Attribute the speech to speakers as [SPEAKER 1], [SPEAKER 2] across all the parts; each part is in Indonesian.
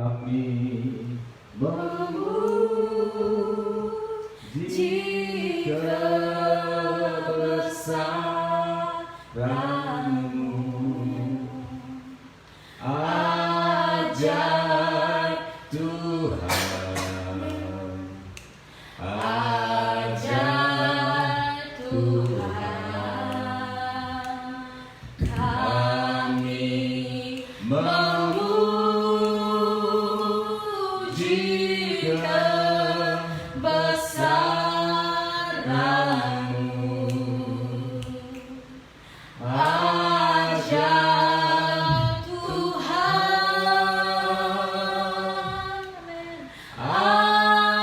[SPEAKER 1] kami memuji kebesaran-Mu. Ajaib Tuhan, ajaib Tuhan, kami memuji kebesaran-Mu. Ajaib Tuhan,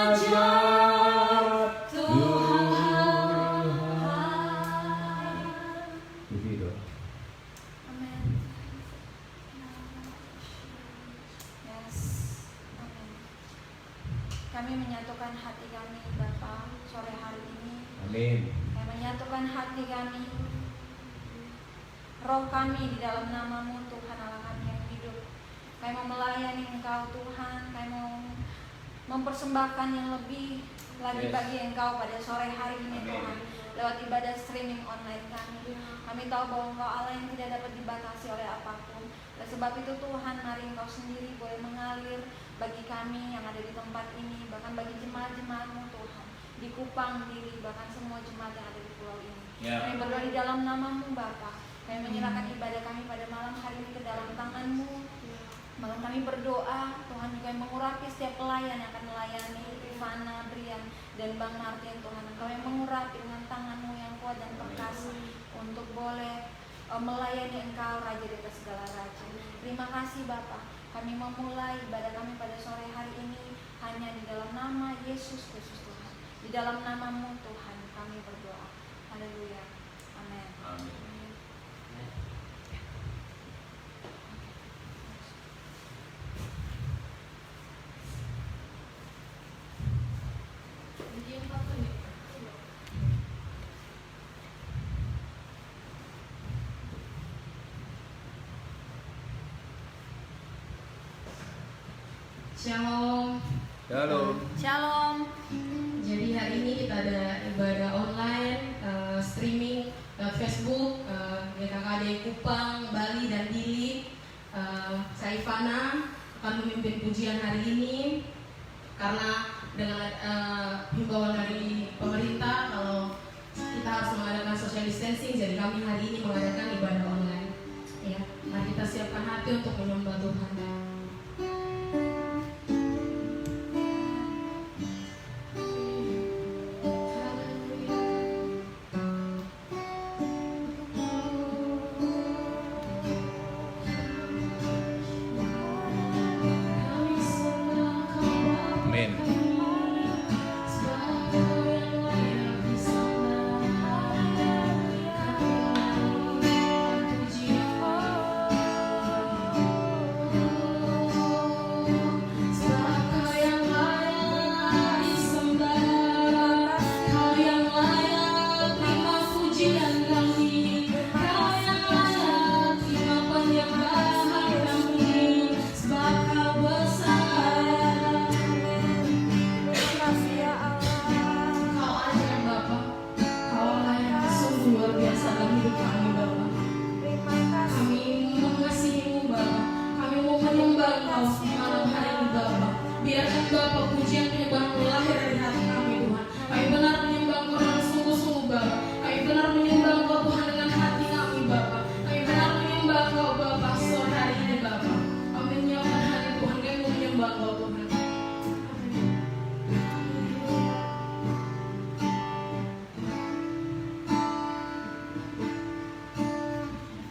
[SPEAKER 1] ajaib Tuhan. Begitu.
[SPEAKER 2] Amin. Yes. Amin. Kami menyatukan hati kami Bapa sore hari ini.
[SPEAKER 1] Amin.
[SPEAKER 2] Kami menyatukan hati kami, roh kami di dalam nama-Mu Tuhan Allah kami yang hidup. Kami mau melayani Engkau Tuhan. Kami mau mempersembahkan yang lebih lagi
[SPEAKER 1] Yes.
[SPEAKER 2] bagi Engkau pada sore hari ini.
[SPEAKER 1] Amin.
[SPEAKER 2] Tuhan, lewat ibadah streaming online kami. Kami tahu bahwa Engkau Allah yang tidak dapat dibatasi oleh apapun. Oleh sebab itu Tuhan, mari Engkau sendiri boleh mengalir bagi kami yang ada di tempat ini, bahkan bagi jemaat-jemaat-Mu Tuhan, di Kupang diri, bahkan semua jemaat yang ada di pulau ini.
[SPEAKER 1] Ya.
[SPEAKER 2] Kami berdoa di dalam nama-Mu Bapa. Kami menyerahkan ibadah kami pada malam hari ini ke dalam tangan-Mu. Bahkan kami berdoa Tuhan juga yang mengurapi setiap pelayan yang akan melayani, Ivana, Brian, dan Bang Martin Tuhan. Engkau yang mengurapi dengan tangan-Mu yang kuat dan perkasa untuk boleh melayani Engkau Raja di atas segala raja. Terima kasih Bapa. Kami memulai ibadah kami pada sore hari ini hanya di dalam nama Yesus Kristus Tuhan. Di dalam nama-Mu Tuhan kami berdoa. Haleluya. Amin.
[SPEAKER 1] Amin.
[SPEAKER 3] Shalom.
[SPEAKER 1] Shalom.
[SPEAKER 2] Shalom.
[SPEAKER 3] Jadi hari ini kita ada ibadah online, streaming Facebook, GKKD Kupang, Bali dan Dili. Saya Ivana akan memimpin pujian hari ini karena dengan himbauan dari pemerintah kalau kita harus mengadakan social distancing, jadi kami hari ini mengadakan ibadah online. Ya, mari kita siapkan hati untuk menyembah Tuhan.
[SPEAKER 1] Amin. Biarkan Bapa pujian penyembahan lahir dari hati kami Tuhan. Kami benar menyembah Engkau dengan sungguh-sungguh Bapa. Kami benar menyembah Engkau Tuhan dengan hati kami Bapa. Kami benar menyembah Engkau Bapa sore hari ini Bapa. Kami menyembah hati Tuhan, kami mau menyembah Engkau Tuhan.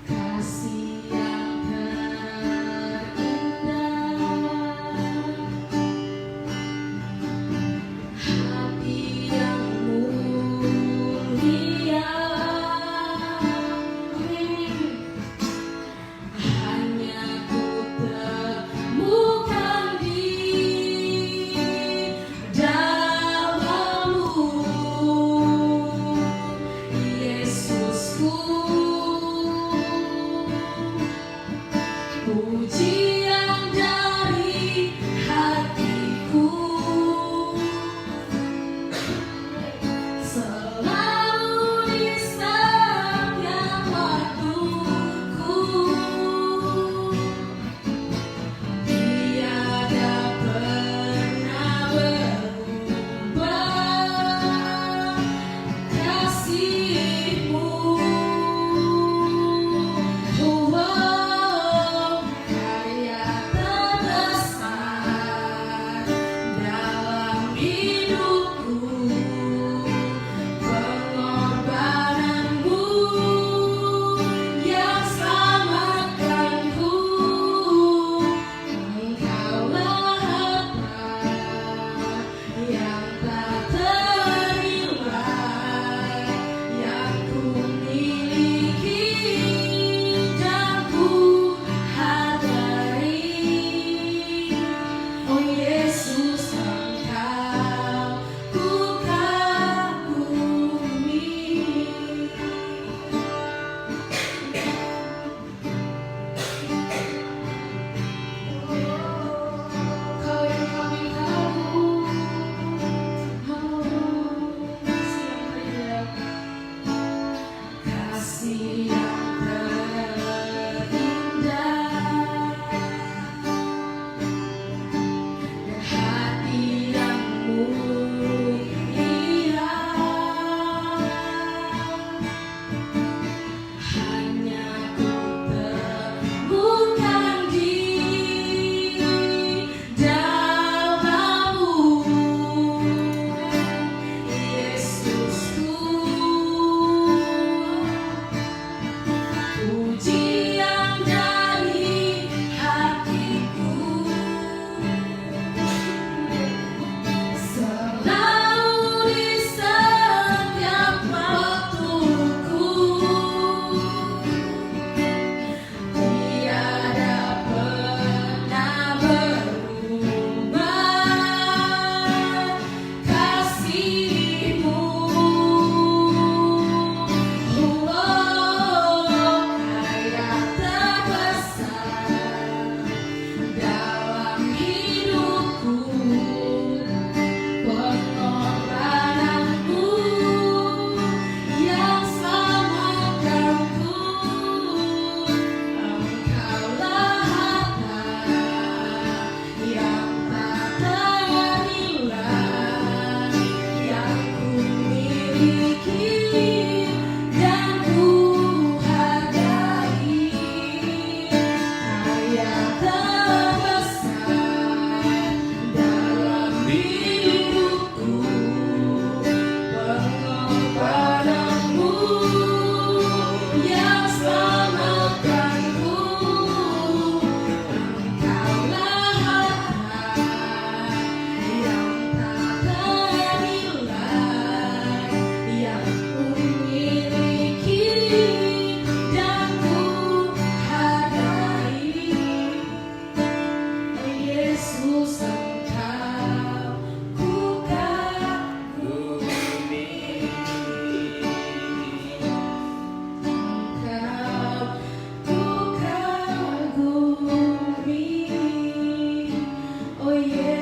[SPEAKER 1] Kasih yang terindah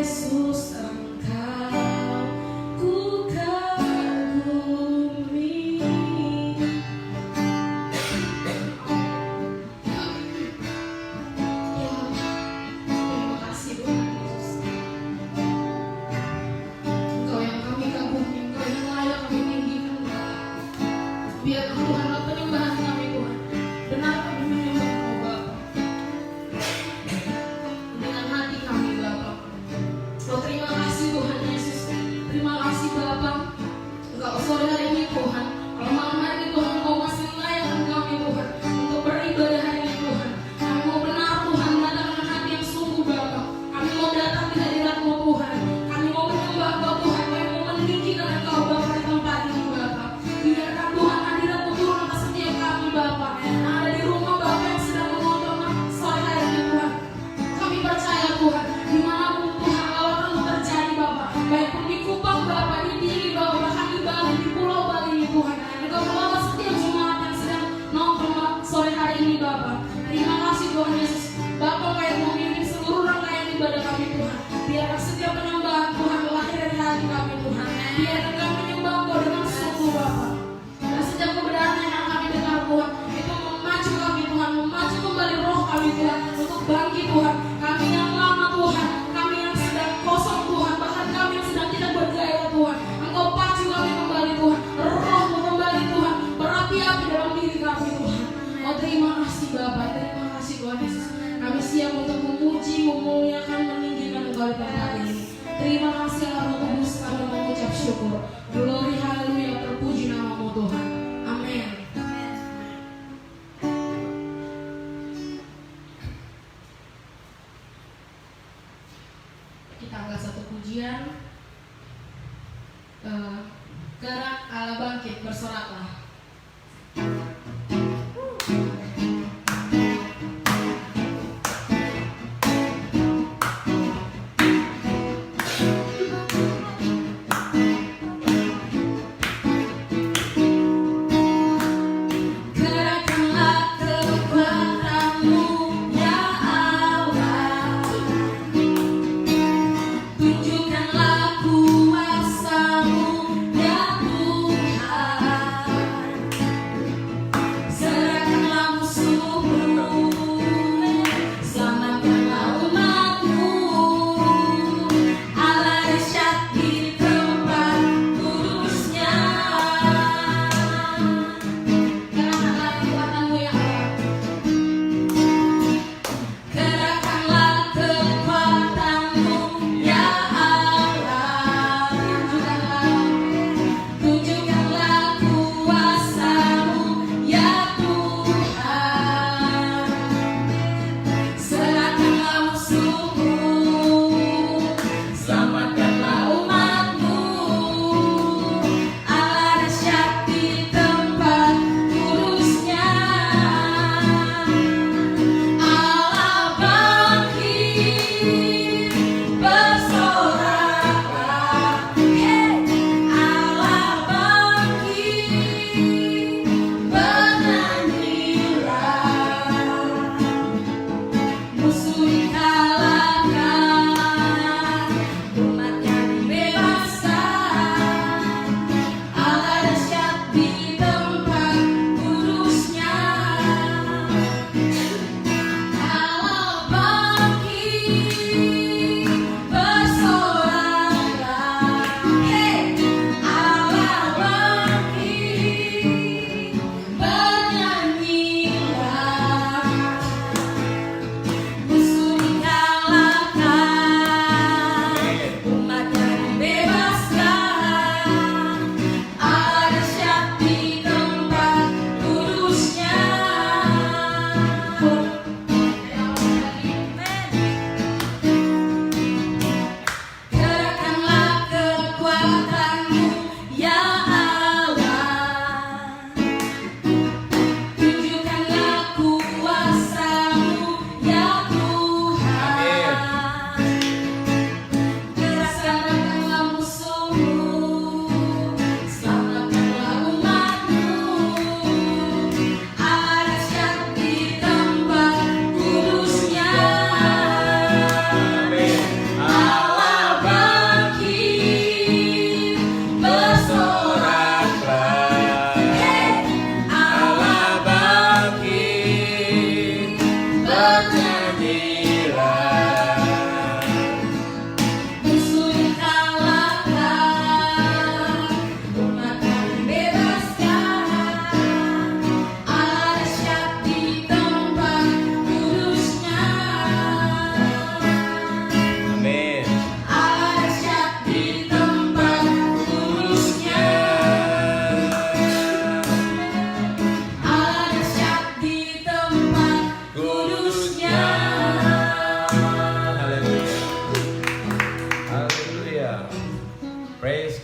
[SPEAKER 1] Yesus Engkau ku kagumi. Ya, terima kasih Tuhan Yesus. Engkau yang kami kagumi, Engkau yang layak kami tinggikan. Biarlah Tuhanlah penyembahan kami Tuhan. Benar kami menyembah Engkau Bapa dengan hati kami Bapa. Oh terima kasih Tuhan Yesus. Terima kasih Bapa. Engkau sore hari ini Tuhan. Kalau malam hari ini Tuhan Engkau masih melayani kami Tuhan untuk beribadah hari ini Tuhan. Kami mau benar Tuhan datang dengan hati yang sungguh Bapa. Kami mau datang di hadirat-Mu Tuhan. Kami mau menyembah Engkau Tuhan. Kami mau meninggikan Engkau Bapa di tempat ini Bapa. Biarkan Tuhan hadirat-Mu turun atas setiap kami Bapa yang ada di rumah Bapa yang sedang menonton sore hari ini Tuhan. Kami percaya Tuhan dimanapun Tuhan kalau perlu terjadi Bapa, baik pun di Kupang Bapa, di Dili Bapa, bahkan di Bali, di Pulau Bali ini Tuhan. Engkau membawa setiap jemaat yang sedang nongkrong sore hari ini Bapa. Terima kasih Tuhan Yesus. Bapa Engkau yang memimpin seluruh rangkaian ibadah kami Tuhan. Biarkan setiap penyembahan Tuhan lahir dari hati kami Tuhan. Biarkan kami menyembah Engkau dengan sungguh Bapa. Dan setiap kebenaran yang kami dengar Tuhan, itu memacu kami Tuhan, memacu kembali roh kami Tuhan untuk bangkit Tuhan. Kami yang lama Tuhan, kami yang sedang kosong Tuhan, bahkan kami yang sedang tidak bergairah Tuhan. Engkau pacu kami kembali Tuhan, roh-Mu kembali Tuhan, berapi-api dalam diri kami Tuhan. Oh terima kasih Bapa, terima kasih Tuhan Yesus. Kami siap untuk memuji, memuliakan, meninggikan Engkau di tempat ini. Terima kasih Allah Roh Kudus, kami mengucap syukur. Glory haleluya, terpuji nama-Mu Tuhan. Amin. Kita angkat satu pujian. Gerak Allah bangkit, bersoraklah. Gerakkanlah kekuatan-Mu ya Allah. Tunjukkanlah kuasa-Mu ya Tuhan.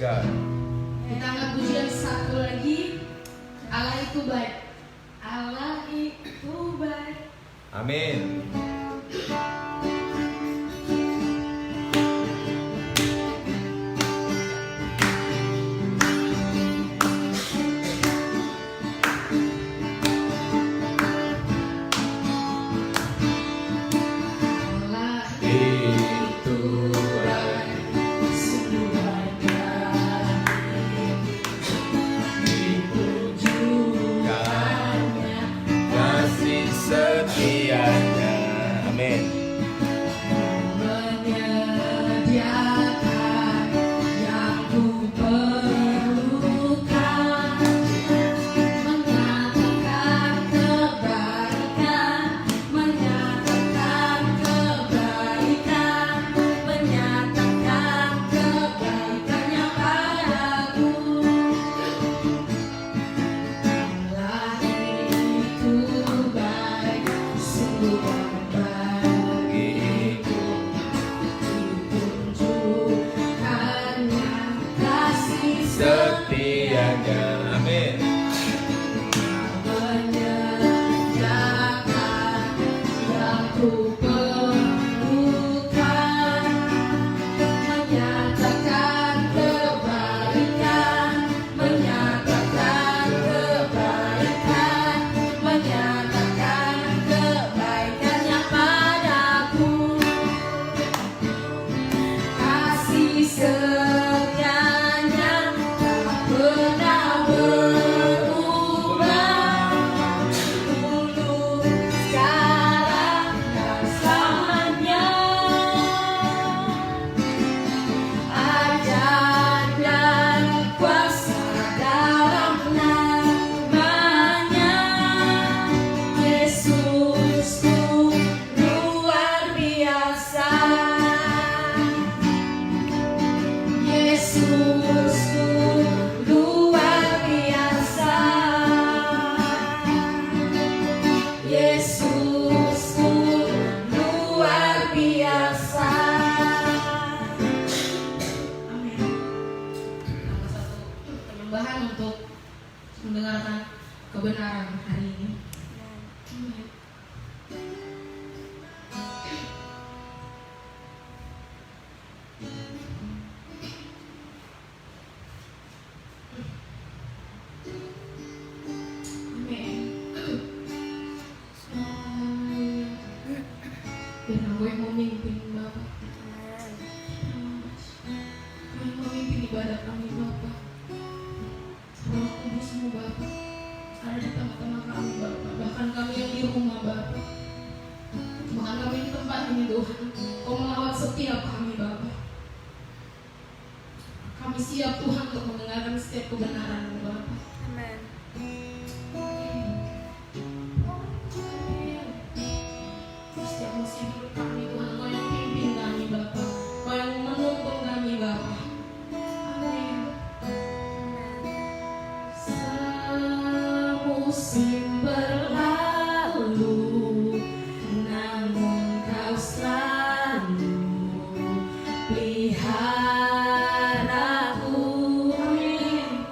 [SPEAKER 4] God.
[SPEAKER 3] Kita angkat pujian satu lagi. Allah itu baik. Allah itu baik.
[SPEAKER 4] Amin.
[SPEAKER 3] Allah
[SPEAKER 4] Itu baik.
[SPEAKER 3] sungguh baik.
[SPEAKER 4] Tunjukkannya kasih setianya. Amin.
[SPEAKER 3] Menyediakan yang ku perlukan, menyatakan kebaikan, menyatakan kebaikan, menyatakan kebaikannya padaku. Allah itu baik, sungguh baik. Tunjukkannya kasih
[SPEAKER 4] Setianya. Amin.
[SPEAKER 3] menyediakan yang ku perlukan, menyatakan kebaikan, menyatakan kebaikan, menyatakan kebaikannya padaku. Kasih setianya tak pernah berubah, dulu, sekarang, dan selamanya. Ajar dan kuasa dalam namanya. Yesusku luar biasa. Yesusku luar biasa. Yesusku luar biasa. Amin. Nama satu penyembahan untuk mendengarkan kebenaran hari ini. Amin. Amin. Biar gue yang memimpin Bapak. Gue yang memimpin ibadah kami Bapak. Roh Kudus-Mu Bapak ada di tengah-tengah kami Bapak. Bahkan kami yang di rumah Bapak. Bahkan kami di tempat ini Tuhan. Kau melawat setiap kami Bapak. Kami siap Tuhan untuk mendengarkan setiap kebenaran-Mu Bapak.
[SPEAKER 2] Amin.
[SPEAKER 3] Setiap musim hidup kami Tuhan, Kau yang pimpin kami Bapak, Kau yang menuntun kami Bapak. Amin. Semusim berlalu, namun Kau selalu peliharaku. Amin.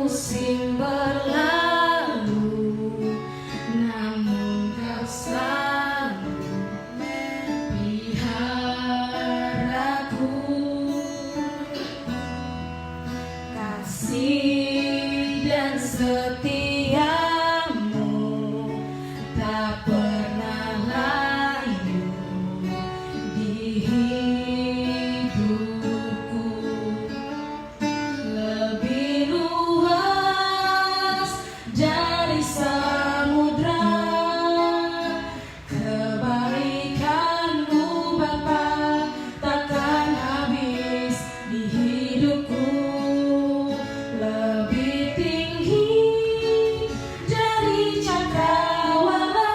[SPEAKER 1] musim berlalu, namun kau selalu peliharaku. Kasih dan setiamu tak pernah layu di hidupku. Lebih luas dari samudra, kebaikanmu Bapa takkan habis di hidupku. Lebih tinggi dari cakrawala,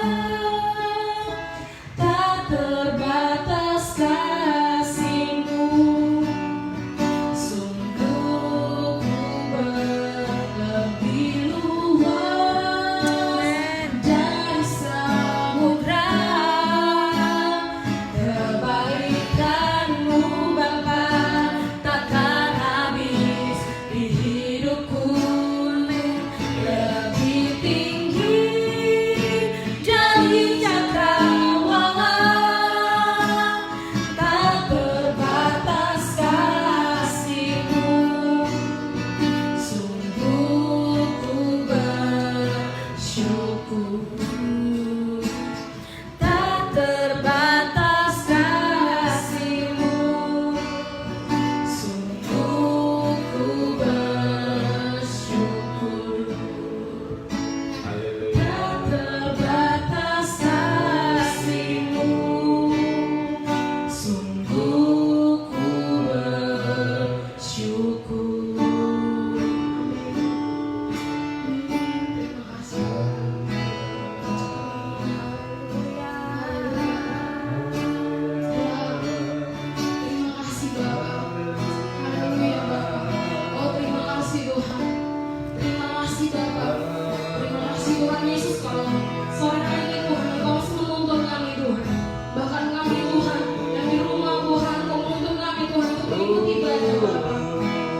[SPEAKER 1] tak terbatas kasih-Mu. Sungguh ku berlebih luas dari samudra, kebaikan-Mu Bapa takkan habis di hidupku. Lebih tinggi dari cakrawala, tak terbatas kasih-Mu. Sungguh ku bersyukur, tak terbatas kasih-Mu. Sungguh ku bersyukur,
[SPEAKER 4] Haleluya.
[SPEAKER 1] tak terbatas kasih-Mu. Sungguh ku bersyukur. Terima kasih. Terima kasih Bapak. Haleluya Bapak. Oh terima kasih Tuhan. Terima kasih Bapak. Terima kasih Tuhan Yesus, kalau sore hari ini Tuhan Engkau masih menuntun kami Tuhan. Bahkan kami Tuhan yang di rumah Tuhan Engkau menuntun kami Tuhan untuk mengikuti ibadah Bapak.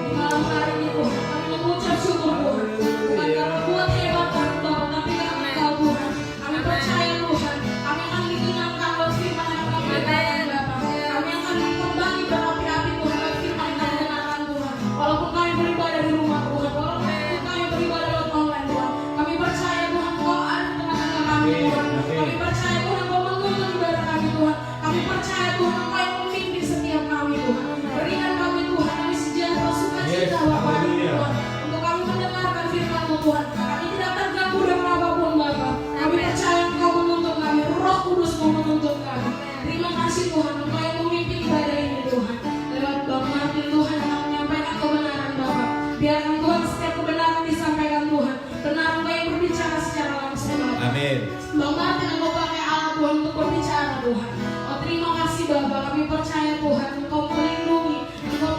[SPEAKER 1] Di malam hari ini Tuhan kami mengucap syukur Tuhan. Bukan karena buat hebat kami Bapak, tapi karena Engkau Tuhan. Kami percaya Tuhan, kami akan dikenyangkan oleh firman yang kami dengarkan Bapak. Kami akan kembali berapi-api Tuhan oleh firman yang kami dengarkan Tuhan. Walaupun kami beribadah di rumah Tuhan, walaupun kami beribadah lewat online Tuhan, kami percaya Tuhan Engkau ada di tengah-tengah kami Tuhan. Kami percaya Tuhan Engkau menuntun ibadah kami Tuhan. Kami percaya Tuhan Engkau yang memimpin setiap kami Tuhan. Berikan kami Tuhan kami sejahtera sukacita Bapa hari ini Tuhan, untuk kami mendengarkan firman-Mu Tuhan. Kami tidak terganggu dengan apapun Bapa. Kami percaya Engkau menuntun kami, Roh Kudus-Mu menuntun kami. Terima kasih Tuhan Engkau yang memimpin ibadah ini Tuhan. Lewat Bang Martin Tuhan yang menyampaikan kebenaran Bapa. Biarkan Tuhan setiap kebenaran disampaikan Tuhan. Benar Engkau yang berbicara secara langsung Bapa.
[SPEAKER 4] Amin.
[SPEAKER 1] Bang Martin Engkau pakai alat Tuhan untuk berbicara Tuhan. Oh terima kasih Bapa, kami percaya Tuhan Engkau melindungi, Engkau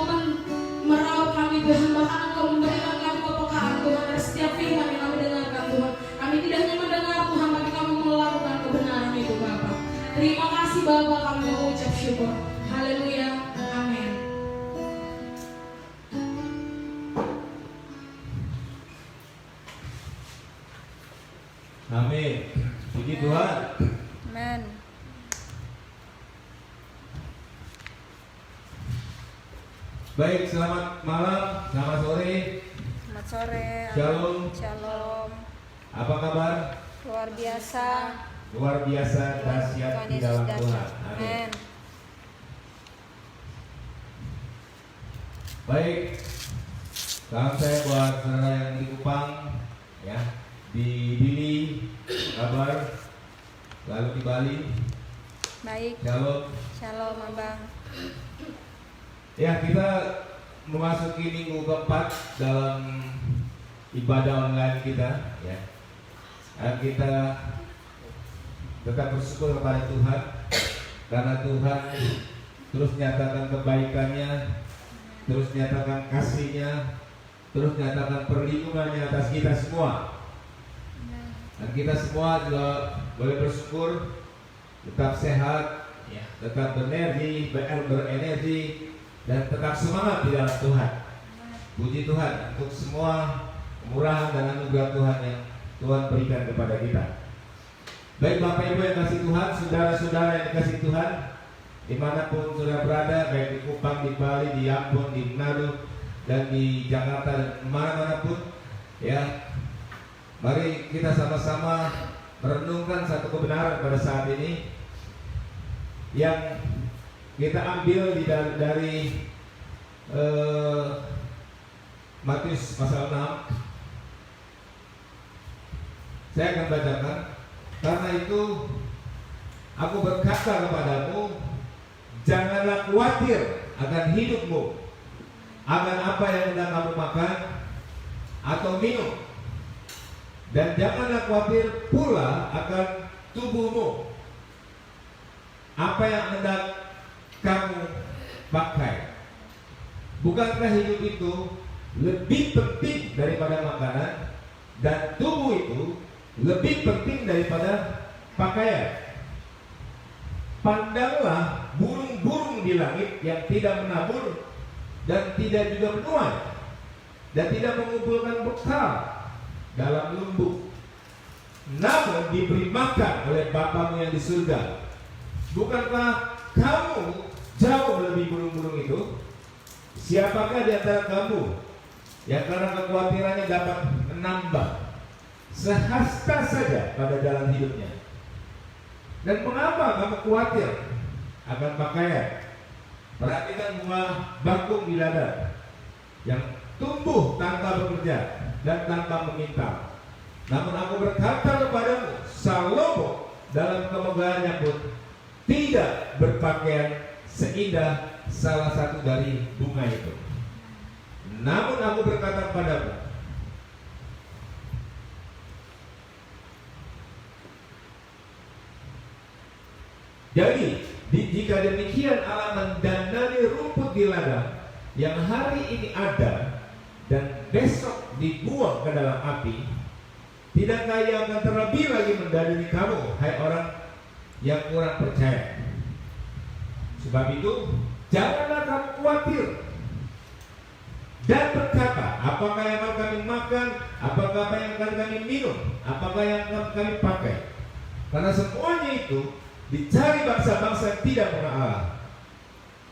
[SPEAKER 1] merawat kami Tuhan. Bahkan Engkau memberikan kami kepekaan Tuhan dari setiap firman yang kami dengarkan Tuhan. Kami tidak hanya mendengar Tuhan, tapi kami melakukan kebenaran itu Bapa. Terima kasih Bapa, kami mengucap syukur. Haleluya, amin.
[SPEAKER 4] Amin. Puji Tuhan.
[SPEAKER 2] Amen.
[SPEAKER 4] Baik, selamat malam, selamat sore.
[SPEAKER 2] Selamat sore.
[SPEAKER 4] Shalom.
[SPEAKER 2] Shalom.
[SPEAKER 4] Apa kabar?
[SPEAKER 2] Luar biasa.
[SPEAKER 4] Luar biasa dahsyat
[SPEAKER 2] Tuhan
[SPEAKER 4] di
[SPEAKER 2] Yesus
[SPEAKER 4] dalam
[SPEAKER 2] dahsyat.
[SPEAKER 4] Tuhan. Amin.
[SPEAKER 2] Amin.
[SPEAKER 4] Baik, salam saya buat saudara yang di Kupang, ya, di Dili, kabar, lalu di Bali.
[SPEAKER 2] Baik.
[SPEAKER 4] Shalom.
[SPEAKER 2] Shalom Abang.
[SPEAKER 4] Ya, kita memasuki minggu keempat dalam ibadah online kita, ya. Dan kita tetap bersyukur kepada Tuhan karena Tuhan terus nyatakan kebaikannya, terus nyatakan kasih-Nya, terus nyatakan perlindungannya atas kita semua. Dan kita semua juga boleh bersyukur, tetap sehat, ya, tetap berenergi, dan tetap semangat di dalam Tuhan. Puji Tuhan untuk semua kemurahan dan anugerah Tuhan yang Tuhan berikan kepada kita. Baik Bapak Ibu yang kasih Tuhan, saudara-saudara yang dikasih Tuhan, dimanapun saudara berada, baik di Kupang, di Bali, di Ambon, di Manado, dan di Jakarta, dan mana-mana pun, ya, mari kita sama-sama merenungkan satu kebenaran pada saat ini yang kita ambil dari Matius pasal 6. Saya akan bacakan. Karena itu aku berkata kepadamu, janganlah khawatir akan hidupmu, akan apa yang hendak kamu makan atau minum, dan janganlah khawatir pula akan tubuhmu, apa yang hendak kamu pakai. Bukankah hidup itu lebih penting daripada makanan, dan tubuh itu lebih penting daripada pakaian? Pandanglah burung-burung di langit yang tidak menabur dan tidak juga menuai dan tidak mengumpulkan bekal dalam lumbung, namun diberi makan oleh Bapamu yang di surga. Bukankah kamu jauh lebih burung-burung itu? Siapakah di antara kamu yang karena kekhawatirannya dapat menambah sehasta saja pada jalan hidupnya? Dan mengapa kamu khawatir akan pakaian? Perhatikan bunga bakung di ladang yang tumbuh tanpa bekerja dan tanpa meminta. Namun aku berkata kepadamu, Salomo dalam kemegahannya pun tidak berpakaian seindah salah satu dari bunga itu. Namun aku berkata kepadamu, jadi jika demikian Allah mendandani rumput di ladang yang hari ini ada dan besok dibuang ke dalam api, tidakkah Ia akan terlebih lagi mendandani kamu, hai orang yang kurang percaya? Sebab itu janganlah kamu khawatir dan berkata, apakah yang akan kami makan, apakah apa yang akan kami minum, apakah yang akan kami pakai? Karena semuanya itu dicari bangsa-bangsa yang tidak mengenal Allah.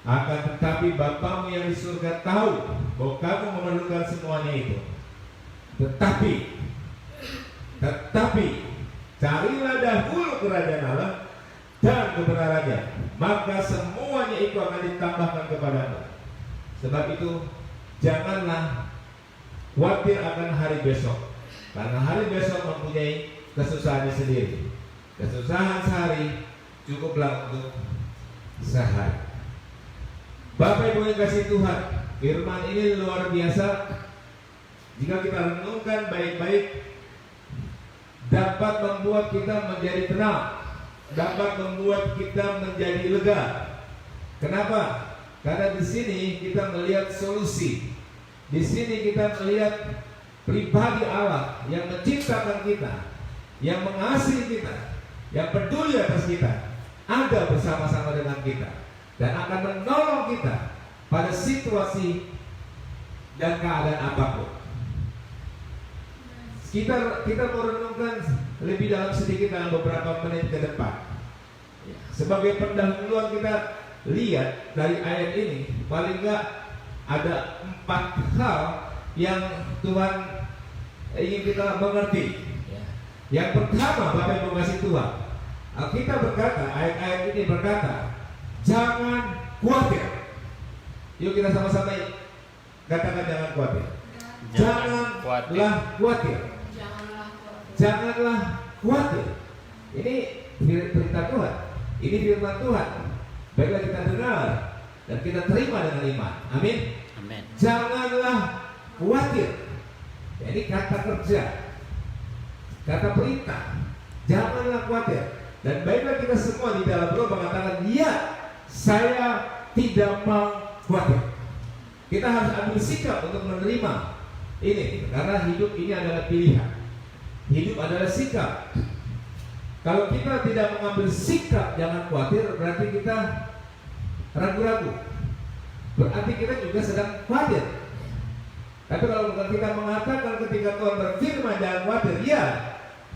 [SPEAKER 4] Akan tetapi Bapamu yang di surga tahu bahwa kamu memerlukan semuanya itu. Tetapi carilah dahulu kerajaan Allah dan kebenarannya, maka semuanya itu akan ditambahkan kepadamu. Sebab itu janganlah khawatir akan hari besok, karena hari besok mempunyai kesusahannya sendiri. Kesusahan sehari cukuplah untuk sehari. Bapak Ibu yang kasih Tuhan, firman ini luar biasa. Jika kita renungkan baik-baik, dapat membuat kita menjadi tenang, dapat membuat kita menjadi lega. Kenapa? Karena di sini kita melihat solusi. Di sini kita melihat pribadi Allah yang menciptakan kita, yang mengasihi kita, yang peduli atas kita, ada bersama-sama dengan kita dan akan menolong kita pada situasi dan keadaan apapun. Kita mau renungkan lebih dalam sedikit dalam beberapa menit ke depan. Sebagai pendahuluan kita lihat dari ayat ini, paling enggak ada 4 hal yang Tuhan ingin kita mengerti. Yang pertama, Bapak Ibu kasih Tuhan, kita berkata, ayat-ayat ini berkata, jangan khawatir. Yuk kita sama-sama katakan jangan khawatir. Janganlah khawatir. Janganlah khawatir. Ini perintah Tuhan. Ini firman Tuhan. Baiklah kita dengar dan kita terima dengan iman. Amin.
[SPEAKER 5] Amin.
[SPEAKER 4] Janganlah khawatir. Ini kata kerja, kata perintah. Janganlah khawatir. Dan baiklah kita semua di dalam roh mengatakan, ya, saya tidak mau khawatir. Kita harus ambil sikap untuk menerima ini, karena hidup ini adalah pilihan. Hidup adalah sikap. Kalau kita tidak mengambil sikap jangan khawatir, berarti kita ragu-ragu. Berarti kita juga sedang khawatir. Tapi kalau kita mengatakan ketika ketika Tuhan berfirman jangan khawatir, ya,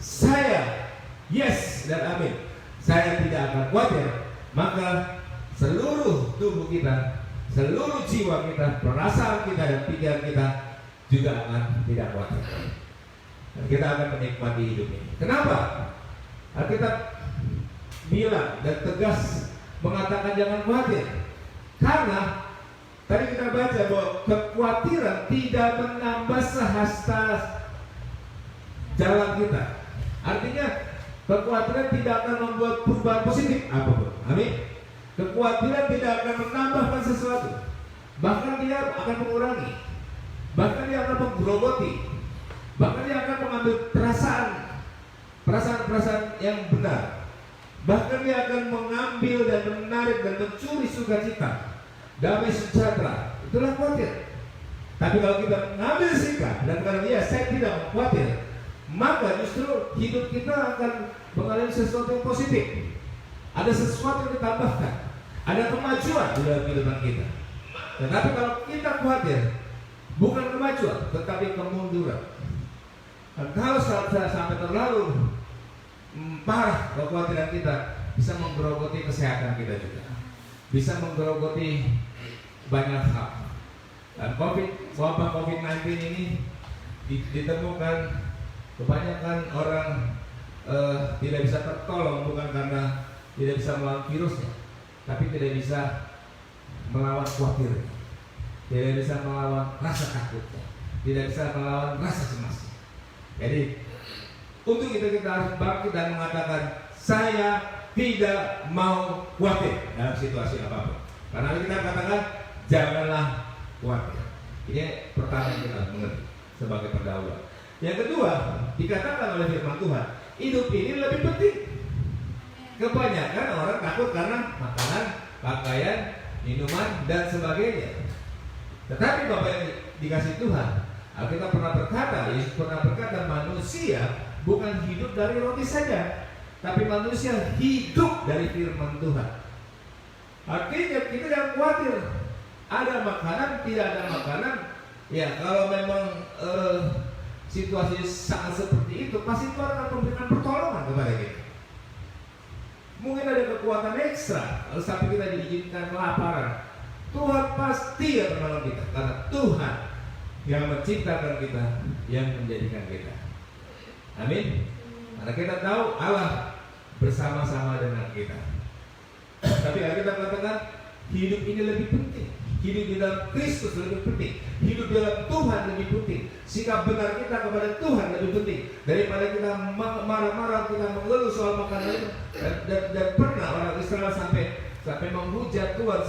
[SPEAKER 4] saya, yes dan amin, saya tidak akan khawatir, maka seluruh tubuh kita, seluruh jiwa kita, perasaan kita dan pikiran kita juga akan tidak khawatir. Dan kita akan menikmati hidup ini. Kenapa? Alkitab bilang dan tegas mengatakan jangan khawatir. Karena tadi kita baca bahwa kekhawatiran tidak menambah sehasta jalan kita. Artinya kekhawatiran tidak akan membuat perubahan positif apapun. Amin. Kekhawatiran tidak akan menambahkan sesuatu. Bahkan dia akan mengurangi. Bahkan dia akan menggerogoti. Bahkan dia akan mengambil perasaan yang benar. Bahkan dia akan mengambil dan menarik dan mencuri sukacita, damai sejahtera. Itulah khawatir. Tapi kalau kita mengambil sikap dan karena dia saya tidak khawatir, maka justru hidup kita akan mengalami sesuatu yang positif. Ada sesuatu yang ditambahkan, ada kemajuan di dalam kehidupan kita. Tetapi kalau kita khawatir, bukan kemajuan, tetapi kemunduran. Dan kalau sampai terlalu parah kekhawatiran kita, bisa menggerogoti kesehatan kita juga, bisa menggerogoti banyak hal. Dan wabah COVID-19 ini ditemukan kebanyakan orang tidak bisa tertolong, bukan karena tidak bisa melawan virusnya, tapi tidak bisa melawan khawatir, tidak bisa melawan rasa takutnya, tidak bisa melawan rasa cemasnya. Jadi untuk itu kita harus bangkit dan mengatakan saya tidak mau khawatir dalam situasi apapun. Karena kita katakan janganlah khawatir. Ini pertama yang kita mengerti sebagai pendahuluan. Yang kedua, dikatakan oleh firman Tuhan, hidup ini lebih penting. Kebanyakan orang takut karena makanan, pakaian, minuman dan sebagainya. Tetapi Bapak yang dikasih Tuhan, kita pernah berkata, Yesus pernah berkata, manusia bukan hidup dari roti saja, tapi manusia hidup dari firman Tuhan. Artinya kita jangan khawatir ada makanan, tidak ada makanan. Ya kalau memang situasi sangat seperti itu, pasti Tuhan akan memberikan pertolongan kepada kita. Mungkin ada kekuatan ekstra kalau sampai kita diizinkan kelaparan, Tuhan pasti akan menolong kita, karena Tuhan yang menciptakan kita, yang menjadikan kita. Amin. Karena kita tahu Allah bersama-sama dengan kita. Tapi kita katakan hidup ini lebih penting. Hidup di dalam Kristus lebih penting. Hidup di dalam Tuhan lebih penting. Sikap benar kita kepada Tuhan lebih penting daripada kita marah-marah, kita mengeluh soal makanan itu. Dan pernah orang Israel sampai menghujat Tuhan,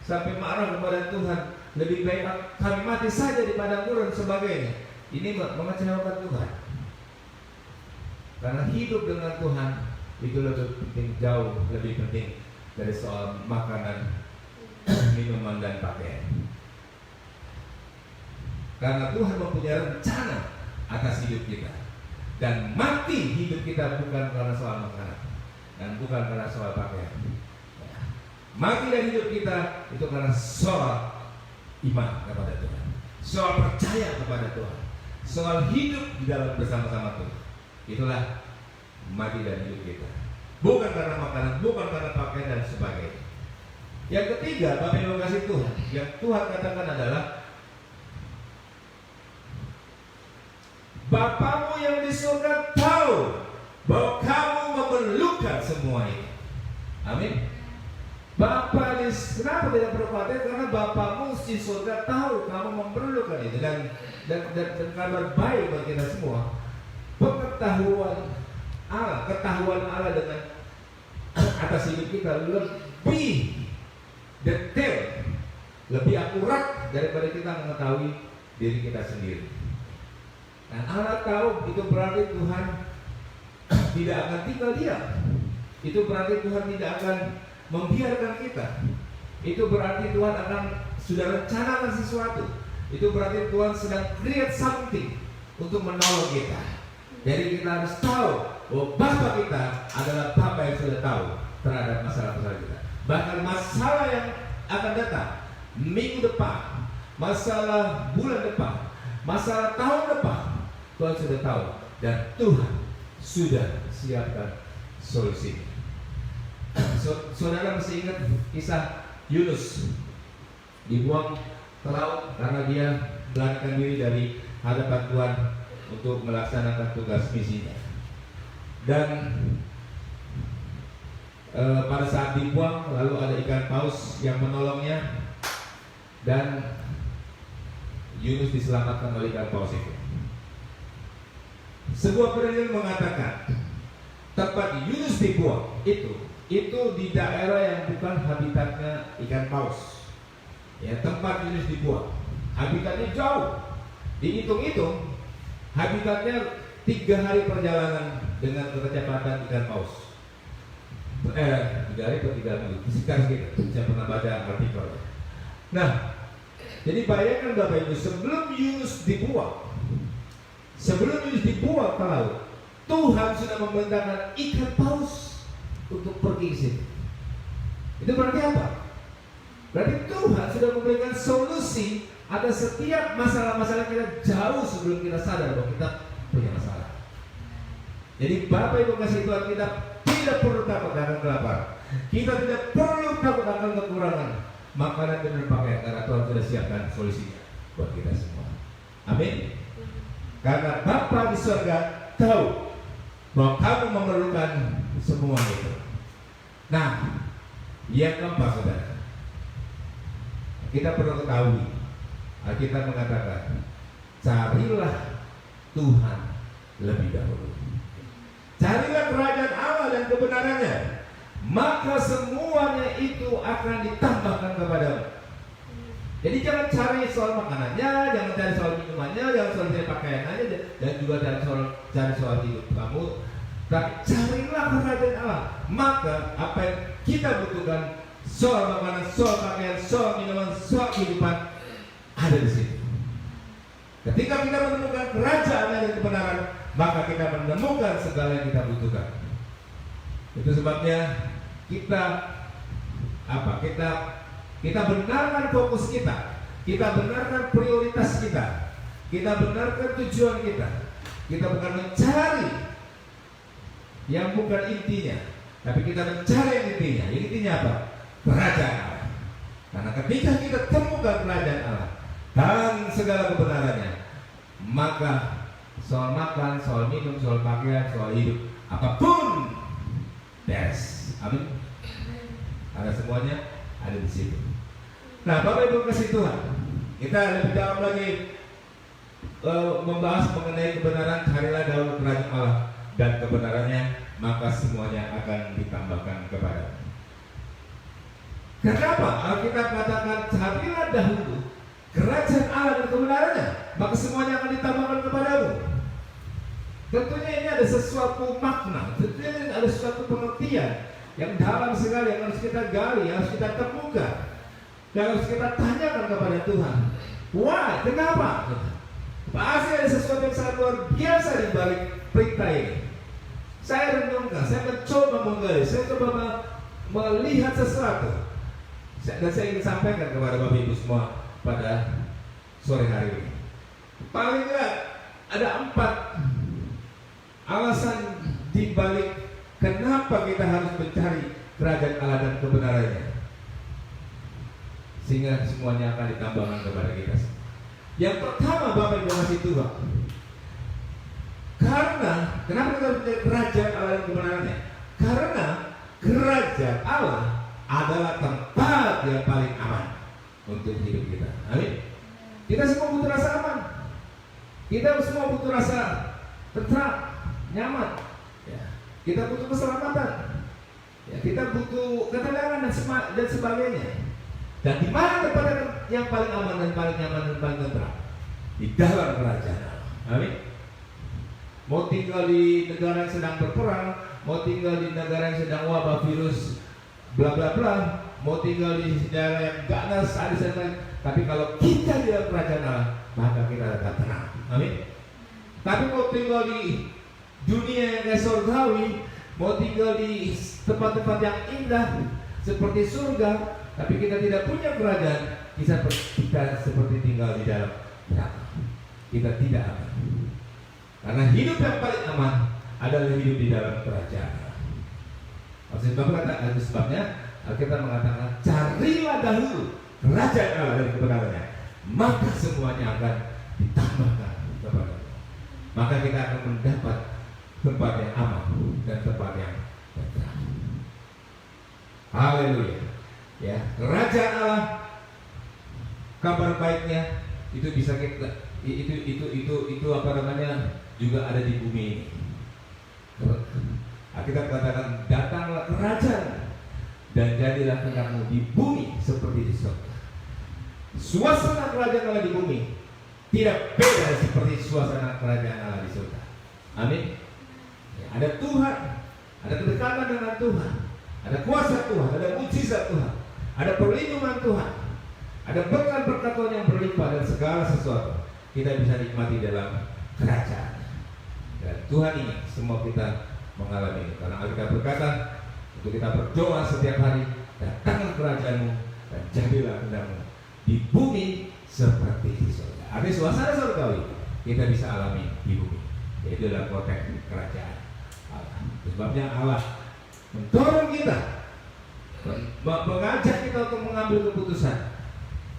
[SPEAKER 4] sampai marah kepada Tuhan. Lebih baik kami mati saja di padang gurun sebagainya. Ini mengecewakan Tuhan. Karena hidup dengan Tuhan itu lebih penting, jauh lebih penting dari soal makanan, minuman dan pakaian. Karena Tuhan mempunyai rencana atas hidup kita. Dan mati hidup kita bukan karena soal makanan dan bukan karena soal pakaian. Mati dan hidup kita itu karena soal iman kepada Tuhan, soal percaya kepada Tuhan, soal hidup di dalam bersama-sama Tuhan. Itulah mati dan hidup kita. Bukan karena makanan, bukan karena pakaian dan sebagainya. Yang ketiga, Bapak Ibu kasih Tuhan, yang Tuhan katakan adalah Bapamu yang di surga tahu bahwa kamu memerlukan semua ini. Amin. Bapak kenapa tidak perlu khawatir? Karena Bapamu di surga tahu kamu memerlukan itu, dan kabar baik bagi kita semua. Pengetahuan Allah, ketahuan Allah dengan atas hidup kita lebih detail, lebih akurat daripada kita mengetahui diri kita sendiri. Dan Allah tahu itu berarti Tuhan tidak akan tinggal diam. Itu berarti Tuhan tidak akan membiarkan kita. Itu berarti Tuhan akan sudah rencanakan sesuatu. Itu berarti Tuhan sedang create something untuk menolong kita. Jadi kita harus tahu bahwa Bapa kita adalah Bapa yang sudah tahu terhadap masalah-masalah kita. Bahkan masalah yang akan datang minggu depan, masalah bulan depan, masalah tahun depan, Tuhan sudah tahu, dan Tuhan sudah siapkan solusi. Saudara masih ingat kisah Yunus dibuang ke laut karena dia melarikan diri dari hadapan Tuhan untuk melaksanakan tugas misinya. Dan pada saat dibuang, lalu ada ikan paus yang menolongnya, dan Yunus diselamatkan oleh ikan paus itu. Sebuah penelitian mengatakan tempat Yunus dibuang itu di daerah yang bukan habitatnya ikan paus. Ya, tempat Yunus dibuang, habitatnya jauh. Dihitung-hitung, habitatnya 3 hari perjalanan dengan kecepatan ikan paus. 3 hari atau 3 minggu, sekitar segitu. Saya pernah baca artikel. Nah, jadi bayangkan Bapak Ibu, sebelum Yunus dibuang ke laut, Tuhan sudah membentangkan ikan paus untuk pergi ke situ. Itu berarti apa? Berarti Tuhan sudah memberikan solusi atas setiap masalah-masalah kita jauh sebelum kita sadar bahwa kita punya masalah. Jadi Bapak Ibu kasih Tuhan, kita tidak perlu takut akan kelaparan. Kita tidak perlu takut akan kekurangan makanan dan pakaian, karena Tuhan sudah siapkan solusinya buat kita semua. Amin. Karena Bapa di surga tahu bahwa kamu memerlukan semua itu. Nah, yang keempat, saudara, kita perlu ketahui, Alkitab mengatakan, carilah Tuhan lebih dahulu. Carilah kerajaan Allah dan kebenarannya, maka semuanya itu akan ditambahkan kepadamu. Jadi jangan cari soal makanannya, jangan cari soal minumannya, jangan cari pakaiannya, dan juga cari soal hidup kamu. Tapi carilah kerajaan Allah, maka apa yang kita butuhkan, soal makanan, soal pakaian, soal minuman, soal kehidupan, ada di sini. Ketika kita menemukan kerajaan dan kebenaran, maka kita menemukan segala yang kita butuhkan. Itu sebabnya kita benarkan fokus kita benarkan prioritas kita benarkan tujuan kita bukan mencari yang bukan intinya, tapi kita mencari yang intinya. Yang intinya apa? Kerajaan Allah. Karena ketika kita temukan kerajaan Allah dan segala kebenarannya, maka soal makan, soal minum, soal pakaian, soal hidup, apapun beres. Amin. Karena semuanya ada di situ. Nah, Bapak Ibu kasih Tuhan, kita lebih dalam lagi membahas mengenai kebenaran. Carilah dahulu kerajaan Allah dan kebenarannya, maka semuanya akan ditambahkan kepadamu. Kenapa? Alkitab katakan carilah dahulu kerajaan Allah dan kebenarannya, maka semuanya akan ditambahkan kepadamu. Tentunya ini ada sesuatu makna, tentunya ini ada sesuatu pengertian yang dalam sekali, yang harus kita gali, yang harus kita temukan, yang harus kita tanyakan kepada Tuhan. Why? Kenapa? Pasti ada sesuatu yang sangat luar biasa di balik perintah ini. Saya renungkan, saya mencoba menggali, saya coba melihat sesuatu, dan saya ingin sampaikan kepada Bapak Ibu semua pada sore hari ini. Paling enggak ada 4 alasan di balik kenapa kita harus mencari kerajaan Allah dan kebenarannya, sehingga semuanya akan ditambahkan kepada kita. Yang pertama, Bapak Ibu kasih Tuhan, karena kenapa kita harus mencari kerajaan Allah dan kebenarannya? Karena kerajaan Allah adalah tempat yang paling aman untuk hidup kita. Amin. Kita semua butuh rasa aman. Kita semua butuh rasa tentram, nyaman. Ya. Kita butuh keselamatan. Ya, kita butuh ketenangan dan sebagainya. Dan di mana tempat yang paling aman dan paling nyaman dan paling tentram? Di dalam kerajaan Allah. Amin. Mau tinggal di negara yang sedang berperang, mau tinggal di negara yang sedang wabah virus bla bla bla, mau tinggal di daerah yang ganas, tapi kalau kita di dalam kerajaan Allah, maka kita akan tenang. Amin. Tapi mau tinggal di dunia yang kayak surgawi, mau tinggal di tempat-tempat yang indah seperti surga, tapi kita tidak punya kerajaan, kita seperti tinggal di dalam neraka. Kita tidak aman. Karena hidup yang paling aman adalah hidup di dalam kerajaan Allah. Itu sebabnya Alkitab mengatakan, carilah dahulu kerajaan Allah dan kebenarannya, maka semuanya akan ditambahkan kepada. Maka kita akan mendapat tempat yang aman dan tempat yang tenteram. Haleluya. Ya, kerajaan Allah, kabar baiknya itu bisa kita itu apa namanya, juga ada di bumi ini. Kita katakan, datanglah kerajaan dan jadilah kehendakmu di bumi seperti di surga. Suasana kerajaan Allah di bumi tidak beda seperti suasana kerajaan Allah di surga. Amin. Ya, ada Tuhan, ada kedekatan dengan Tuhan, ada kuasa Tuhan, ada mujizat Tuhan, ada perlindungan Tuhan, ada berkat-berkat Tuhan yang berlimpah, dan segala sesuatu kita bisa nikmati dalam kerajaan. Dan Tuhan ini semua kita mengalami ini. Karena Alkitab berkata untuk kita berdoa setiap hari, datanglah kerajaanmu dan jadilah kehendakmu di bumi seperti di surga. Artinya suasana surgawi kita bisa alami di bumi, yaitu dalam konteks kerajaan Allah. Sebabnya Allah mendorong kita, mengajak kita untuk mengambil keputusan,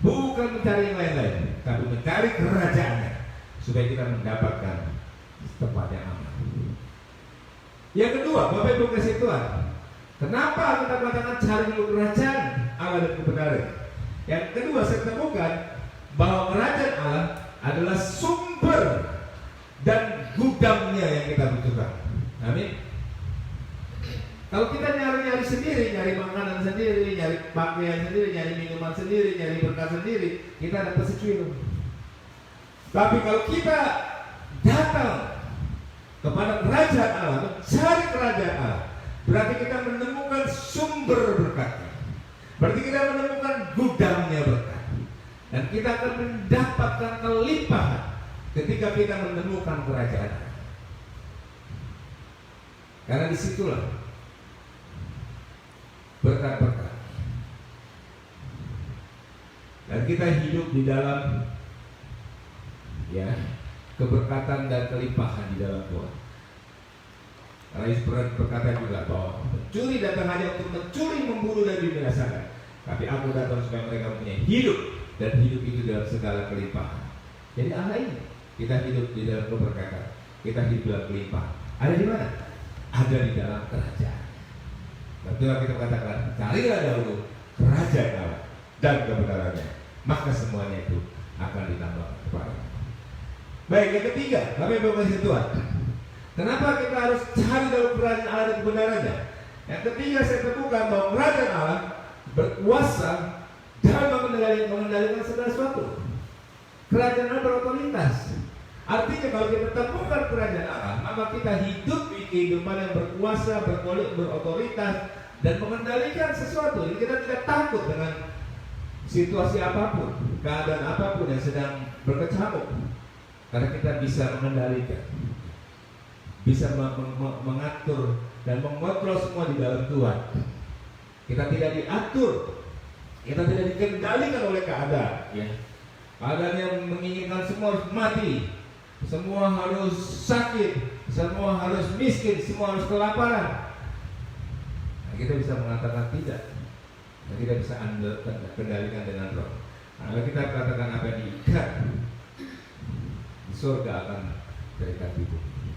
[SPEAKER 4] bukan mencari yang lain-lain, tapi mencari kerajaannya, supaya kita mendapatkan tempat yang aman. Yang kedua, Bapak Ibu kasih Tuhan, kenapa kita katakan cari dulu kerajaan Allah dan kebenaran? Yang kedua, saya temukan bahwa kerajaan Allah adalah sumber dan gudangnya yang kita butuhkan. Amin. Kalau kita nyari-nyari sendiri, nyari makanan sendiri, nyari pakaian sendiri, nyari minuman sendiri, nyari berkat sendiri, kita dapat sekilo. Tapi kalau kita datang kepada kerajaan Allah, mencari kerajaan Allah, berarti kita menemukan sumber berkatnya, berarti kita menemukan gudangnya berkat, dan kita akan mendapatkan kelimpahan ketika kita menemukan kerajaan Allah. Karena disitulah berkat-berkat, dan kita hidup di dalam keberkatan dan kelimpahan di dalam Tuhan. Karena Yesus berkata juga bahwa mencuri datang hanya untuk mencuri, membunuh, dan membinasakan. Tapi aku datang supaya mereka mempunyai hidup, dan hidup itu dalam segala kelimpahan. Jadi Allah ini, kita hidup di dalam keberkatan, kita hidup dalam kelimpahan. Ada di mana? Ada di dalam kerajaan. Betul kita katakan, carilah dahulu kerajaan Allah dan kebenarannya, maka semuanya itu akan ditambah kepada. Baik, yang ketiga, kami berkasih Tuhan, kenapa kita harus cari dalam kerajaan Allah dan kebenarannya? Yang ketiga, saya temukan bahwa kerajaan Allah berkuasa dalam mengendalikan segala sesuatu. Kerajaan Allah berotoritas. Artinya kalau kita temukan kerajaan Allah, maka kita hidup di kehidupan yang berkuasa, berotoritas, dan mengendalikan sesuatu. Jadi kita tidak takut dengan situasi apapun, keadaan apapun yang sedang berkecamuk. Karena kita bisa mengendalikan, bisa mengatur dan mengontrol semua di dalam Tuhan. Kita tidak diatur, kita tidak dikendalikan oleh keadaan. Keadaan yang menginginkan semua harus mati, semua harus sakit, semua harus miskin, semua harus kelaparan. Nah, kita bisa mengatakan tidak, dan kita bisa kendalikan dengan roh. Nah, kita katakan apa yang diikat di surga akan terikat di bumi.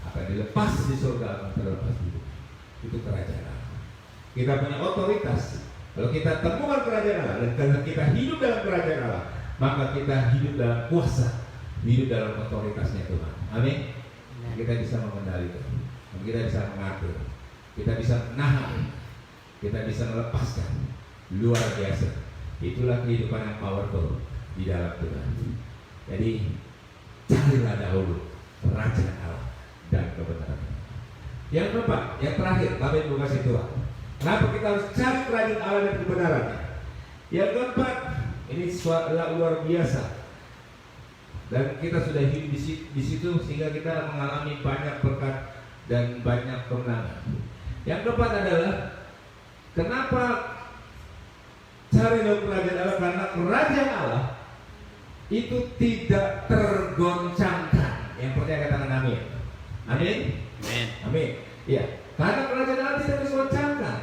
[SPEAKER 4] Apa yang dilepas di surga akan terlepas di bumi. Itu kerajaan Allah. Kita punya otoritas. Kalau kita temukan kerajaan Allah dan karena kita hidup dalam kerajaan Allah, maka kita hidup dalam kuasa, hidup dalam otoritasnya Tuhan. Amin. Kita bisa mengendalikan, kita bisa mengatur, kita bisa menahan, kita bisa melepaskan. Luar biasa. Itulah kehidupan yang powerful di dalam Tuhan. Jadi carilah dahulu kerajaan Allah dan kebenaran. Yang keempat, yang terakhir, Bapak Ibu kasih Tuhan, kenapa kita harus cari kerajaan Allah dan kebenarannya? Yang keempat, ini luar biasa, dan kita sudah hidup di situ sehingga kita mengalami banyak berkat dan banyak kemenangan. Yang keempat adalah kenapa cari dalam kerajaan Allah? Karena kerajaan Allah itu tidak tergoncangkan. Yang percaya katakan amin. Amin.
[SPEAKER 5] Amin.
[SPEAKER 4] Amin. Iya. Karena kerajaan Allah tidak digoncangkan.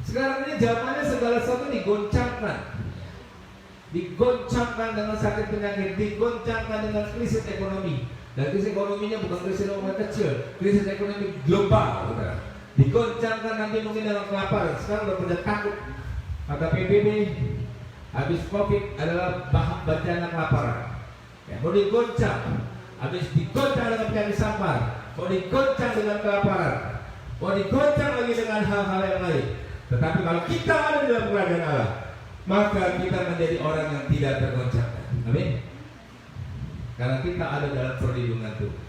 [SPEAKER 4] Sekarang ini zamannya segala sesuatu digoncangkan. Digoncangkan dengan sakit penyakit, digoncangkan dengan krisis ekonomi. Dan krisis ekonominya bukan krisis ekonomi kecil, krisis ekonomi global. Saudara. Digoncangkan nanti mungkin dengan kelaparan. Sekarang udah pada takut. Kata PBB, habis COVID adalah bencana kelaparan. Ya, mau digoncang, habis digoncang dengan penyakit sampar, mau digoncang dengan kelaparan, mau digoncang lagi dengan hal-hal yang lain. Tetapi kalau kita ada di dalam kerajaan Allah, maka kita menjadi orang yang tidak tergoncangkan. Amin. Karena kita ada dalam perlindungan Tuhan.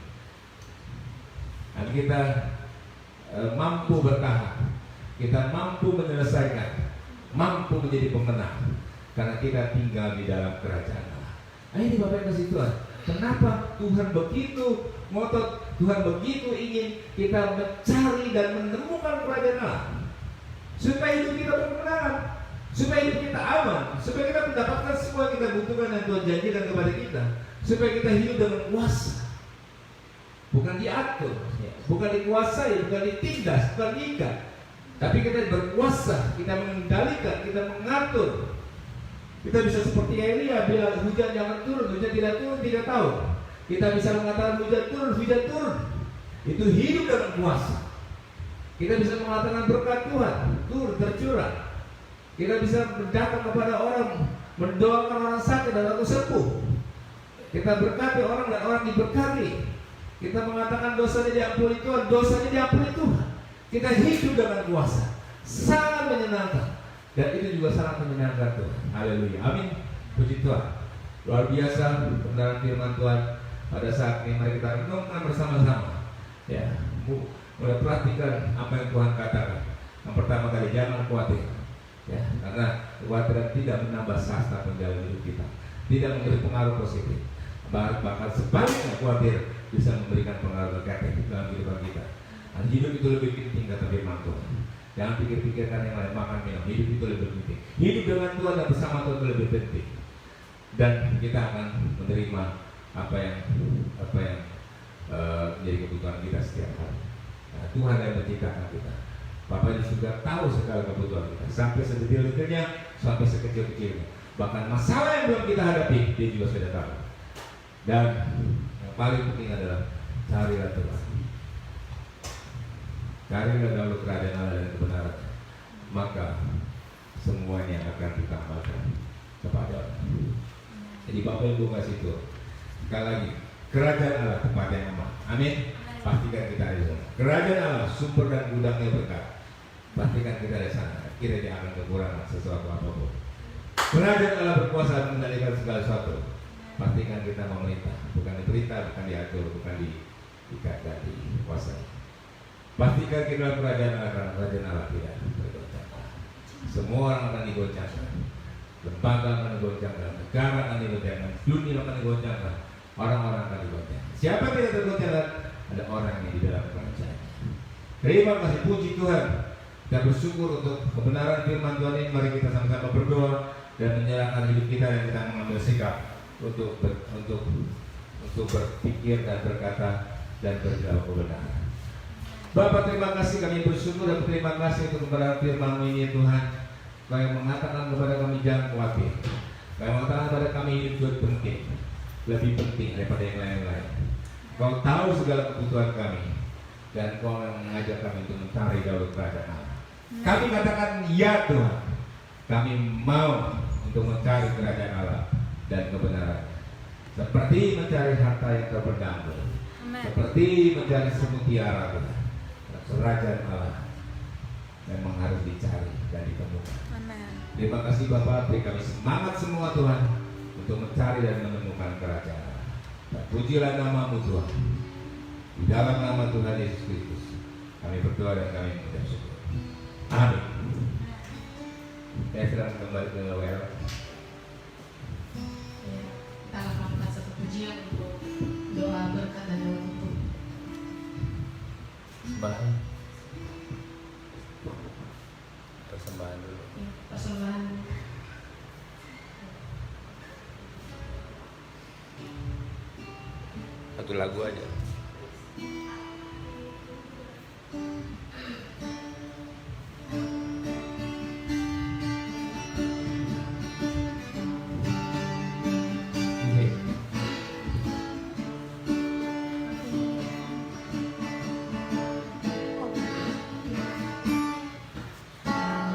[SPEAKER 4] Dan kita mampu bertahan, kita mampu menyelesaikan, mampu menjadi pemenang, karena kita tinggal di dalam kerajaan Allah. Nah, ini Bapak Ibu Tuhan, kenapa Tuhan begitu ngotot, Tuhan begitu ingin kita mencari dan menemukan kerajaan Allah, supaya hidup kita berkemenangan, supaya hidup kita aman, supaya kita mendapatkan semua yang kita butuhkan dan Tuhan janjikan kepada kita, supaya kita hidup dengan kuasa, bukan diatur, bukan dikuasai, bukan ditindas, bukan diikat, tapi kita berkuasa, kita mengendalikan, kita mengatur. Kita bisa seperti Elia bilang hujan jangan turun, hujan tidak turun 3 tahun. Kita bisa mengatakan hujan turun, hujan turun. Itu hidup dengan kuasa. Kita bisa mengatakan berkat Tuhan turun tercurah. Kita bisa datang kepada orang, mendoakan orang sakit dan aku sembuh. Kita berkati orang dan orang diberkati. Kita mengatakan dosanya diampuni Tuhan, dosanya diampuni Tuhan. Kita hidup dengan kuasa, sangat menyenangkan. Dan itu juga sangat menyenangkan Tuhan. Haleluya. Amin. Puji Tuhan. Luar biasa kebenaran firman Tuhan. Pada saat ini mari kita renungkan bersama-sama. Ya, mulai perhatikan apa yang Tuhan katakan. Yang pertama kali, jangan khawatir. Ya, karena kekhawatiran tidak menambah sasta dalam hidup kita. Tidak memberi pengaruh positif. Bahkan sebaliknya khawatir bisa memberikan pengaruh negatif dalam kehidupan kita. Dan hidup itu lebih penting kata firman Tuhan. Jangan pikir-pikirkan yang lain, makan minum. Hidup itu lebih penting. Hidup dengan Tuhan dan bersama Tuhan itu lebih penting. Dan kita akan menerima apa yang menjadi kebutuhan kita setiap hari. Nah, Tuhan yang menciptakan kita. Bapak di surga tahu segala kebutuhan kita, sampai sedetail-detailnya, sampai sekecil-kecilnya. Bahkan masalah yang belum kita hadapi, Dia juga sudah tahu. Dan yang paling penting adalah carilah Tuhan. Carilah dahulu kerajaan Allah dan kebenaran, maka semuanya akan ditambahkan kepada. Jadi Bapak Ibu kasih itu sekali lagi, kerajaan Allah tempat yang aman. Amin. Pastikan kita ada di sana. Kerajaan Allah sumber dan gudangnya berkat. Pastikan kita ada di sana. Kita tidak akan kekurangan sesuatu apapun. Kerajaan Allah berkuasa mengendalikan segala sesuatu. Pastikan kita memerintah, bukan diperintah, bukan diatur, bukan diikat dan dikuasai. Pastikan kita dalam kerajaan Allah, karena kerajaan Allah tidak bergoncang. Semua orang akan digoncangkan, lembaga akan digoncangkan, negara akan digoncangkan, dunia akan digoncangkan, orang-orang akan digoncangkan. Siapa yang tidak tergoncangkan? Ada orang yang di dalam kerajaan. Terima kasih, puji Tuhan. Kita bersyukur untuk kebenaran firman Tuhan ini. Mari kita sama-sama berdoa dan menyerahkan hidup kita, dan kita mengambil sikap untuk berpikir dan berkata dan berjalan kebenaran. Bapak, terima kasih, kami bersyukur dan terima kasih untuk kebenaran firman-Mu ini Tuhan. Kau yang mengatakan kepada kami jangan khawatir. Kau yang mengatakan kepada kami hidup itu penting, lebih penting daripada yang lain-lain. Kau tahu segala kebutuhan kami, dan Kau yang mengajak kami untuk mencari dahulu kerajaan Allah. Kami katakan ya Tuhan, kami mau untuk mencari kerajaan Allah dan kebenaran, seperti mencari harta yang terpendam, seperti mencari semutiara Tuhan. Kerajaan Allah memang harus dicari dan ditemukan.
[SPEAKER 2] Amen.
[SPEAKER 4] Terima kasih Bapak, beri kami semangat semua Tuhan untuk mencari dan menemukan kerajaan Allah. Dan pujilah nama-Mu Tuhan. Di dalam nama Tuhan Yesus Kristus kami berdoa dan kami mengucap syukur. Amin. Saya sedang kembali ke WL.
[SPEAKER 3] Kita akan melakukan satu pujian untuk doa berkat dan doa tutup.
[SPEAKER 5] Persembahan dulu.
[SPEAKER 3] Persembahan.
[SPEAKER 4] Satu lagu aja.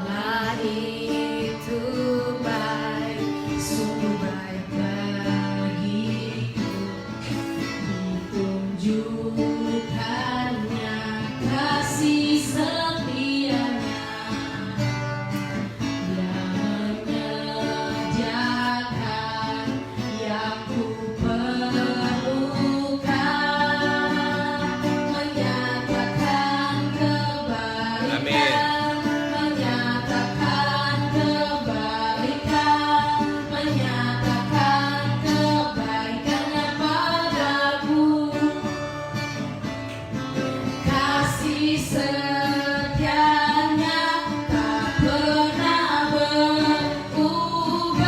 [SPEAKER 3] Allah itu baik, sungguh baik bagiku. Ditunjukkannya kasih setianya yang menyediakan yang ku perlukan, menyatakan kebaikan.
[SPEAKER 4] Amin.
[SPEAKER 3] Menyatakan kebaikan, menyatakan kebaikannya padaku. Kasih setianya tak pernah berubah,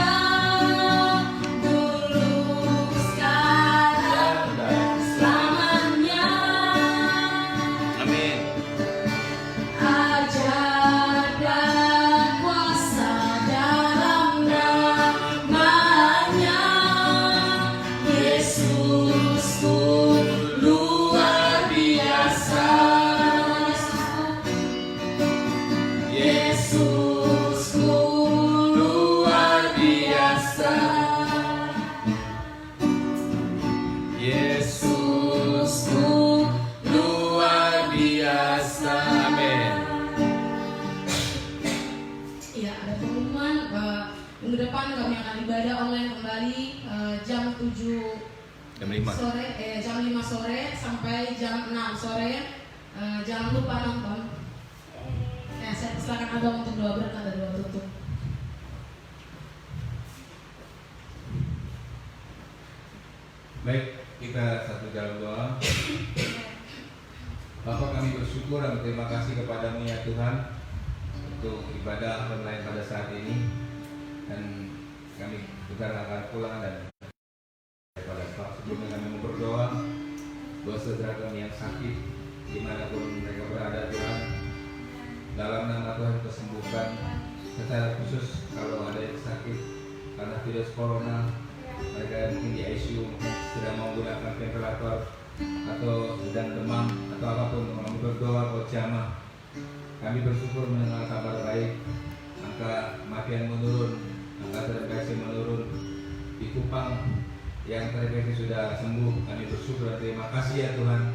[SPEAKER 3] dulu, sekarang, dan selamanya.
[SPEAKER 4] Amin.
[SPEAKER 3] Ajar dan kuasa dalam namanya, Yesusku luar biasa. Yesusku luar biasa. Yesusku luar biasa.
[SPEAKER 4] Amin.
[SPEAKER 3] Ya, ada pengumuman minggu depan kami akan ibadah online kembali jam 7
[SPEAKER 4] Jam 5.
[SPEAKER 3] sore, jam 5 sore sampai jam 6 sore. Jangan lupa nonton. Ya, saya silakan Abang untuk doa berkat dan doa tutup.
[SPEAKER 5] Baik, kita satu dalam doa. Bapak, kami bersyukur dan berterima kasih kepadamu ya Tuhan untuk ibadah online pada saat ini, dan kami juga akan pulang dan pada saat sebelumnya kami mau berdoa buat saudara kami yang sakit dimanapun mereka berada Tuhan. Dalam nama Tuhan kesembuhkan, secara khusus kalau ada yang sakit karena virus corona, mereka yang mungkin di ICU mungkin sedang menggunakan ventilator atau sedang demam atau apapun, kami berdoa buat jamaah. Kami bersyukur mendengar kabar baik, angka kematian menurun, angka terinfeksi menurun. Di Kupang yang terinfeksi sudah sembuh, kami bersyukur dan terima kasih ya Tuhan.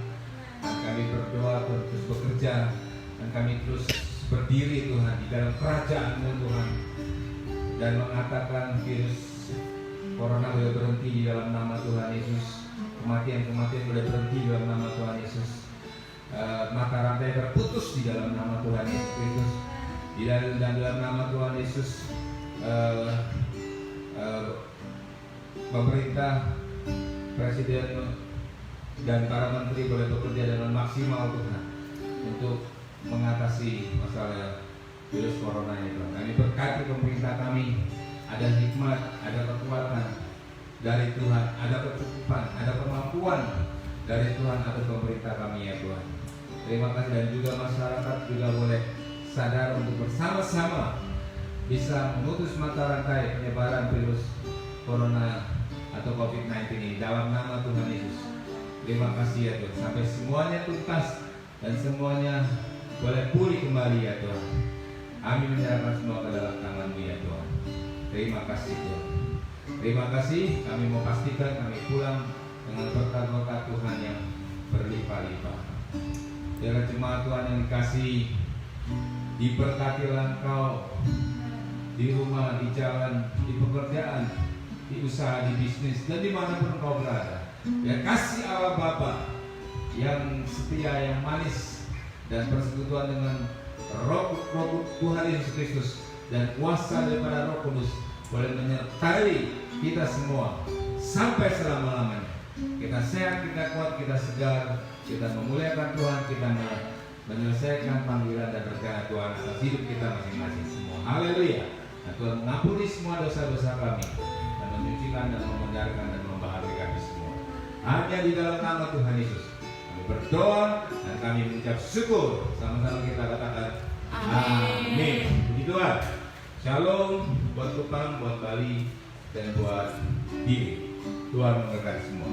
[SPEAKER 5] Dan kami berdoa terus bekerja, dan kami terus berdiri Tuhan di dalam kerajaan-Mu Tuhan, dan mengatakan virus corona boleh berhenti di dalam nama Tuhan Yesus. Kematian-kematian boleh berhenti di dalam nama Tuhan Yesus. Mata rantai terputus di dalam nama Tuhan Yesus Kristus. Di dalam nama Tuhan Yesus, pemerintah, presiden dan para menteri boleh bekerja dengan maksimal Tuhan untuk mengatasi masalah virus corona ini Tuhan. Kami berkati pemerintah kami, ada hikmat, ada kekuatan dari Tuhan, ada kecukupan, ada kemampuan dari Tuhan atas pemerintah kami ya Tuhan. Terima kasih, dan juga masyarakat juga boleh sadar untuk bersama-sama bisa memutus mata rantai penyebaran virus corona atau COVID-19 ini dalam nama Tuhan Yesus. Terima kasih ya Tuhan, sampai semuanya tuntas dan semuanya boleh pulih kembali ya Tuhan. Kami menyerahkan semua ke dalam tangan-Mu ya Tuhan. Terima kasih Tuhan. Terima kasih, kami mau pastikan kami pulang dengan berkat-berkat Tuhan yang berlimpah-limpah. Biarlah jemaat Tuhan yang dikasihi, diberkatilah engkau di rumah, di jalan, di pekerjaan, di usaha, di bisnis, dan dimanapun engkau berada. Ya, kasih Allah Bapa yang setia, yang manis, dan persekutuan dengan Roh Tuhan Yesus Kristus dan kuasa daripada Roh Kudus boleh menyertai kita semua sampai selama-lamanya. Kita sehat, kita kuat, kita segar, kita memuliakan Tuhan, kita menyelesaikan panggilan dan rencana Tuhan atas hidup kita masing-masing semua. Haleluya. Nah, Tuhan mengampuni semua dosa-dosa kami dan menyucikan dan membenarkan dan membahagiakan kami semua. Hanya di dalam nama Tuhan Yesus kami berdoa dan kami mengucap syukur. Sama-sama kita katakan amin. Puji Tuhan. Shalom buat Kupang, buat Bali, dan buat diri. Tuhan memberkati semua.